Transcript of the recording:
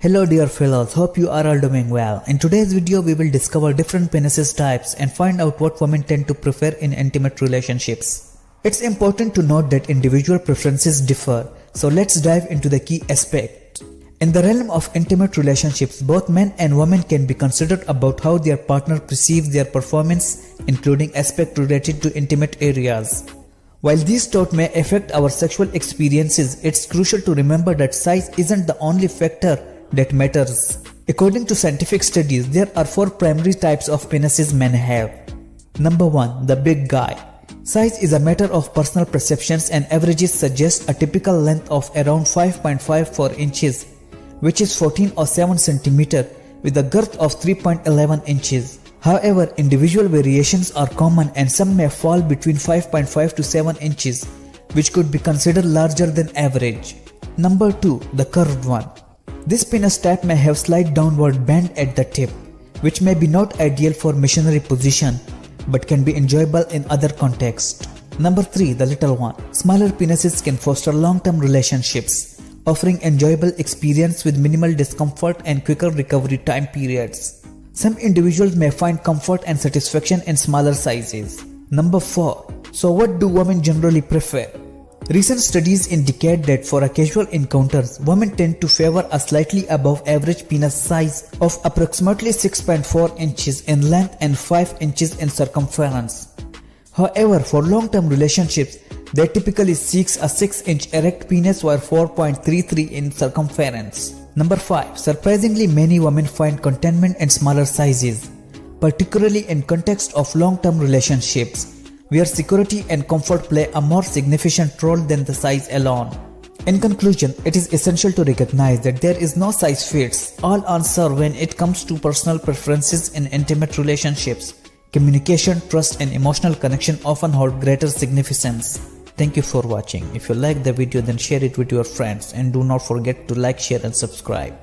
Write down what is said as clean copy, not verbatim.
Hello dear fellows, hope you are all doing well. In today's video we will discover different penises types and find out what women tend to prefer in intimate relationships. It's important to note that individual preferences differ, so let's dive into the key aspect. In the realm of intimate relationships, both men and women can be considered about how their partner perceives their performance, including aspects related to intimate areas. While these thoughts may affect our sexual experiences, it's crucial to remember that size isn't the only factor that matters. According to scientific studies, there are 4 primary types of penises men have. Number 1. The big guy. Size is a matter of personal perceptions, and averages suggest a typical length of around 5.54 inches, which is 14 or 7 cm, with a girth of 3.11 inches. However, individual variations are common and some may fall between 5.5 to 7 inches, which could be considered larger than average. Number 2. The curved one. This penis type may have slight downward bend at the tip, which may be not ideal for missionary position, but can be enjoyable in other contexts. Number 3. The little one. Smaller penises can foster long-term relationships, offering enjoyable experience with minimal discomfort and quicker recovery time periods. Some individuals may find comfort and satisfaction in smaller sizes. Number 4. So what do women generally prefer? Recent studies indicate that for a casual encounters, women tend to favor a slightly above average penis size of approximately 6.4 inches in length and 5 inches in circumference. However, for long-term relationships, they typically seek a 6-inch erect penis or 4.33 in circumference. Number 5. Surprisingly, many women find contentment in smaller sizes, particularly in context of long-term relationships, where security and comfort play a more significant role than the size alone. In conclusion, it is essential to recognize that there is no size fits all answer when it comes to personal preferences in intimate relationships. Communication, trust, and emotional connection often hold greater significance. Thank you for watching. If you like the video, then share it with your friends, and do not forget to like, share, and subscribe.